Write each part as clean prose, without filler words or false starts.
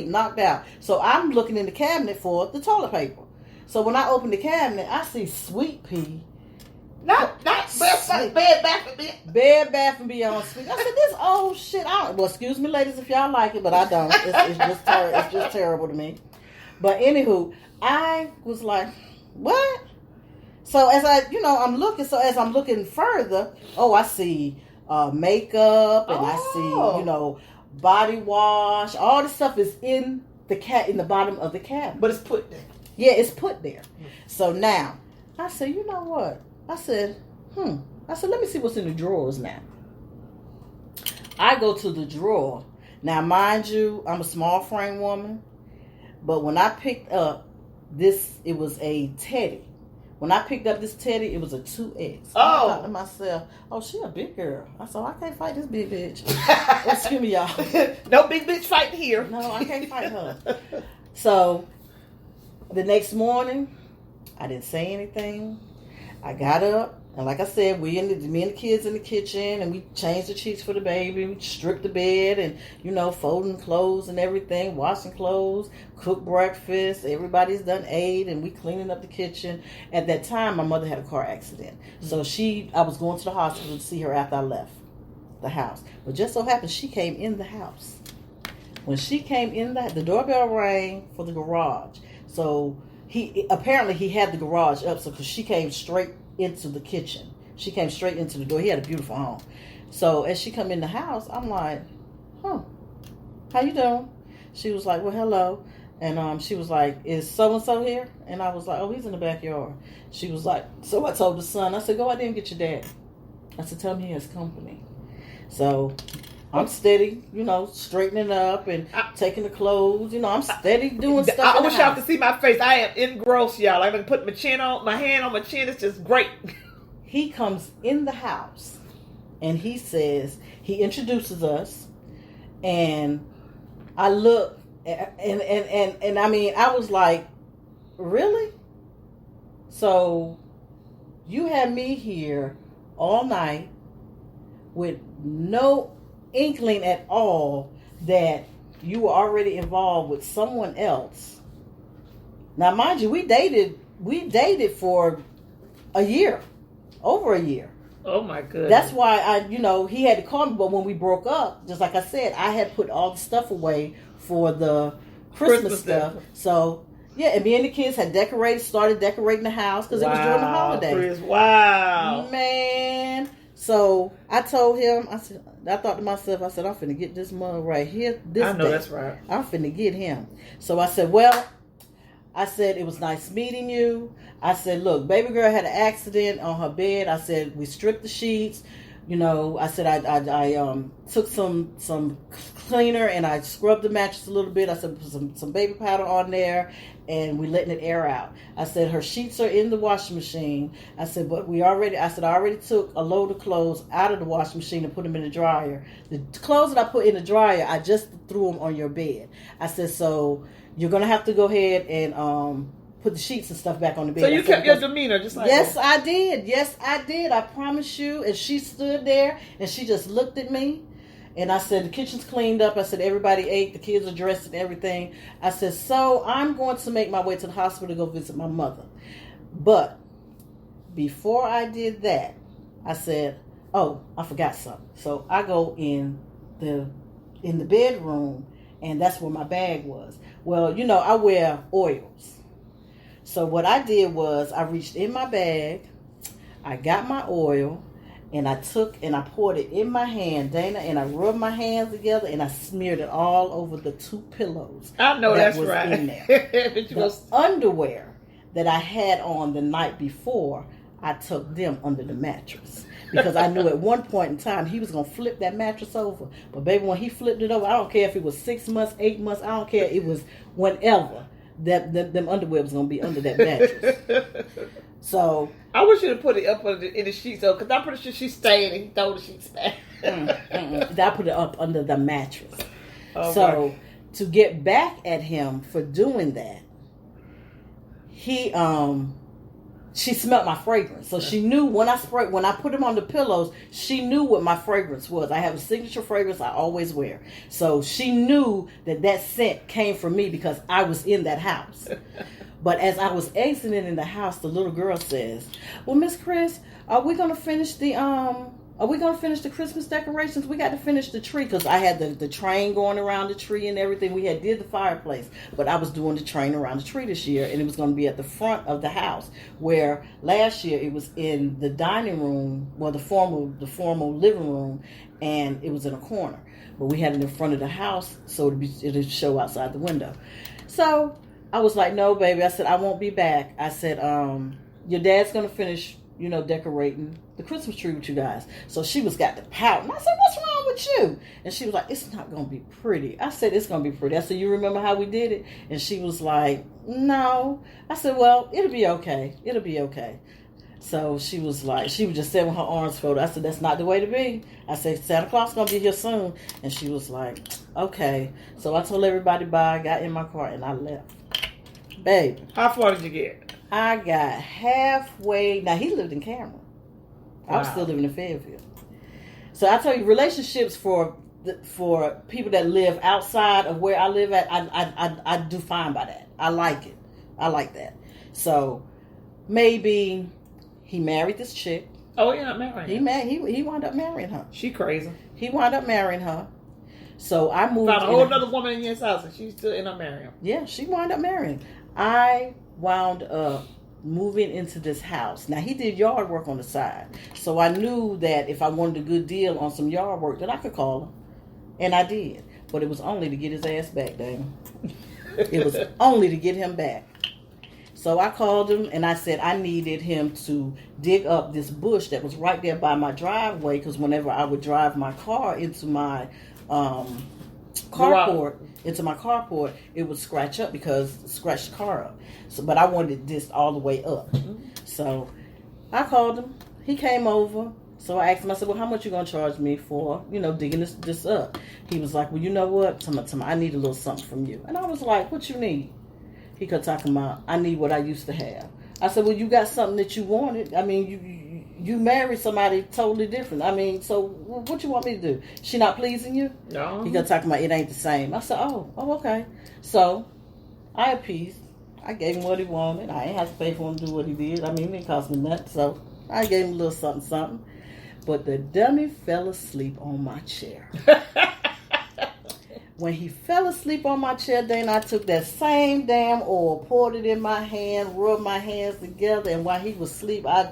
knocked out. So I'm looking in the cabinet for the toilet paper. So when I open the cabinet, I see Sweet Pea. Not Bed Bath and Beyond Sweet. I said, this old shit. Well, excuse me, ladies, if y'all like it, but I don't. It's just terrible to me. But anywho, I was like, what? So as I'm looking. So as I'm looking further, I see makeup, and I see, body wash. All this stuff is in the bottom of the cabinet. But it's put there. Yeah, it's put there. So now, I said, you know what? I said, let me see what's in the drawers now. I go to the drawer. Now, mind you, I'm a small frame woman. But when I picked up this, it was a teddy. When I picked up this teddy, it was a 2X. Oh. I thought to myself, she a big girl. I said, I can't fight this big bitch. Excuse me, y'all. No big bitch fighting here. No, I can't fight her. So, the next morning, I didn't say anything. I got up, and like I said, me and the kids in the kitchen, and we changed the sheets for the baby. We stripped the bed, and folding clothes and everything, washing clothes, cooked breakfast. Everybody's done ate, and we cleaning up the kitchen. At that time, my mother had a car accident, so I was going to the hospital to see her after I left the house. But just so happened, she came in the house. When she came in, the doorbell rang for the garage. So he had the garage up, so because she came straight into the kitchen. She came straight into the door. He had a beautiful home. So as she come in the house, I'm like, how you doing? She was like, well, hello. And she was like, is so-and-so here? And I was like, he's in the backyard. She was like, so I told the son, I said, go out there and get your dad. I said, tell him he has company. So I'm steady, straightening up and taking the clothes. I'm steady doing stuff. I wish y'all could see my face. I am engrossed, y'all. I'm going to put my hand on my chin. It's just great. He comes in the house and he says, he introduces us, and I look and I mean, I was like, really? So you had me here all night with no inkling at all that you were already involved with someone else. Now, mind you, we dated for a year, over a year. Oh my goodness. That's why he had to call me. But when we broke up, just like I said, I had put all the stuff away for the Christmas stuff. So yeah, and me and the kids had started decorating the house because it was during the holidays. Chris, wow, man. So I told him, I thought to myself, I'm finna get this mug right here. I know that's right. I'm finna get him. So I said, it was nice meeting you. I said, look, baby girl had an accident on her bed. I said, we stripped the sheets. I said, I took some cleaner and I scrubbed the mattress a little bit. I said, put some baby powder on there, and we letting it air out. I said, her sheets are in the washing machine. I said, but I already took a load of clothes out of the washing machine and put them in the dryer. The clothes that I put in the dryer, I just threw them on your bed. I said, so you're going to have to go ahead and put the sheets and stuff back on the bed. So you kept your demeanor just like that? Yes, I did. I promise you. And she stood there and she just looked at me. And I said, the kitchen's cleaned up. I said, everybody ate. The kids are dressed and everything. I said, so I'm going to make my way to the hospital to go visit my mother. But before I did that, I said, I forgot something. So I go in the bedroom, and that's where my bag was. Well, I wear oils. So what I did was I reached in my bag, I got my oil, and I took and I poured it in my hand, Dana, and I rubbed my hands together and I smeared it all over the 2 pillows. I know that's was right. In there. The underwear that I had on the night before, I took them under the mattress. Because I knew at one point in time he was going to flip that mattress over. But baby, when he flipped it over, I don't care if it was 6 months, 8 months, I don't care. It was whenever that them underwear was going to be under that mattress. So I wish you to put it up in the sheets, though, because I'm pretty sure she stayed and he threw the sheets back. I put it up under the mattress. Oh, so my. To get back at him for doing that, he she smelled my fragrance. So she knew when I put them on the pillows, she knew what my fragrance was. I have a signature fragrance I always wear. So she knew that scent came from me because I was in that house. But as I was exiting in the house, the little girl says, "Well, Miss Chris, are we going to finish the Christmas decorations? We got to finish the tree," because I had the train going around the tree and everything. We did the fireplace, but I was doing the train around the tree this year, and it was going to be at the front of the house, where last year it was in the dining room, well, the formal living room, and it was in a corner. But we had it in front of the house, so it'd show outside the window. So I was like, "No, baby," I said, "I won't be back." I said, "Your dad's going to finish, decorating the Christmas tree with you guys." So she got to pout. And I said, "What's wrong with you?" And she was like, "It's not going to be pretty." I said, "It's going to be pretty." I said, "You remember how we did it?" And she was like, "No." I said, "Well, it'll be okay. It'll be okay." So she was just saying with her arms folded. I said, "That's not the way to be." I said, "Santa Claus going to be here soon." And she was like, "Okay." So I told everybody bye, got in my car, and I left. Baby. How far did you get? I got halfway. Now, he lived in Cameron. I was still living in Fayetteville. So I tell you, relationships for people that live outside of where I live at, I do fine by that. I like it. I like that. So maybe he married this chick. Oh, you're not marrying. He wound up marrying her. She crazy. He wound up marrying her. So I moved. Found a whole other woman in his house, and she still ended up marrying him. Yeah, she wound up marrying. I wound up moving into this house. Now, he did yard work on the side. So I knew that if I wanted a good deal on some yard work, that I could call him. And I did. But it was only to get his ass back, Dana. It was only to get him back. So I called him and I said I needed him to dig up this bush that was right there by my driveway, because whenever I would drive my car into my carport, it would scratch the car up. So, but I wanted this all the way up. So I called him. He came over. So I asked him, I said, "Well, how much you going to charge me for, digging this up?" He was like, "Well, you know what? I need a little something from you." And I was like, "What you need?" He kept talking about, "I need what I used to have." I said, "Well, you got something that you wanted. I mean, you married somebody totally different. I mean, so what you want me to do? She not pleasing you?" No. He kept talking about it ain't the same. I said, oh, okay. So I appeased. I gave him what he wanted. I ain't have to pay for him to do what he did. I mean, it didn't cost me nothing. So I gave him a little something. But the dummy fell asleep on my chair. When he fell asleep on my chair, then I took that same damn oil, poured it in my hand, rubbed my hands together, and while he was asleep, I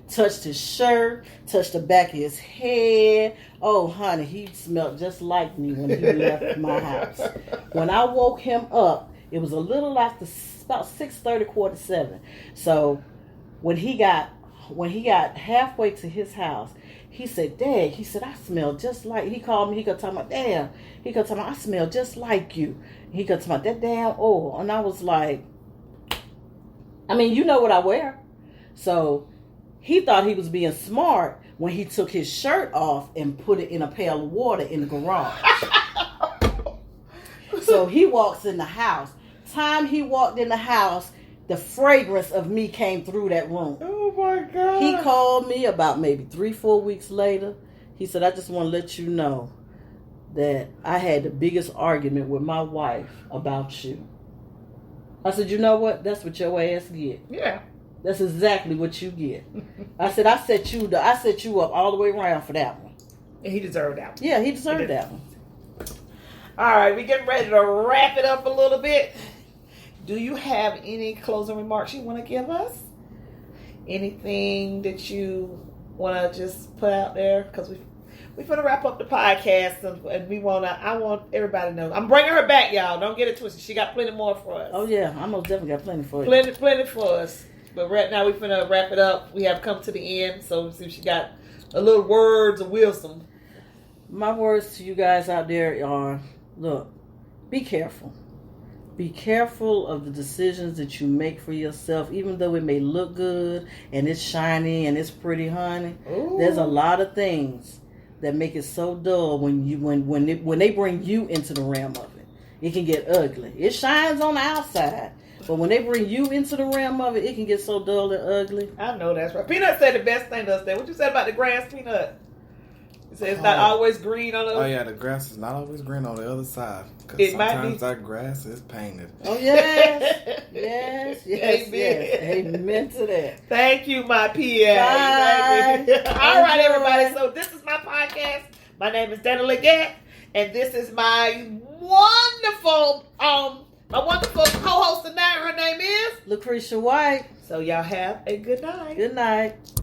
touched his shirt, touched the back of his head. Oh, honey, he smelled just like me when he left my house. When I woke him up, it was a little after about 6:30, 6:45. So when he got halfway to his house, he said, "Dad," he said, "I smell just like," he called me, he kept talking about, "Damn," he kept talking about, "I smell just like you." He kept talking about that damn oil. And I was like, I mean, you know what I wear. So he thought he was being smart when he took his shirt off and put it in a pail of water in the garage. So he walks in the house. Time he walked in the house, the fragrance of me came through that room. Oh my God. He called me about maybe 3-4 weeks later. He said, "I just want to let you know that I had the biggest argument with my wife about you." I said, "You know what? That's what your ass get." Yeah. That's exactly what you get. I said, I set you up all the way around for that one. And he deserved that one. Yeah, he deserved that one. All right, we getting ready to wrap it up a little bit. Do you have any closing remarks you want to give us? Anything that you want to just put out there? Because we're going to wrap up the podcast, and I want everybody to know. I'm bringing her back, y'all. Don't get it twisted. She got plenty more for us. Oh, yeah. I most definitely got plenty for you. Plenty for us. But right now, we're going to wrap it up. We have come to the end, so see if she got a little words of wisdom. My words to you guys out there are, look, be careful. Be careful of the decisions that you make for yourself, even though it may look good and it's shiny and it's pretty, honey. Ooh. There's a lot of things that make it so dull when they bring you into the realm of it. It can get ugly. It shines on the outside, But when they bring you into the realm of it, it can get so dull and ugly. I know that's right. Peanut said the best thing to us there. What you said about the grass, Peanut? You said it's not always green on the Oh yeah, the grass is not always green on the other side. Because It might sometimes be. that grass is painted. Oh, yes. yes, yes, Amen. yes. Amen to that. Thank you, my PA. Bye. All right, Enjoy. everybody. So this is my podcast. My name is Dana Leggett, and this is my wonderful co-host tonight. Her name is Lucretia White. So y'all have a good night. Good night.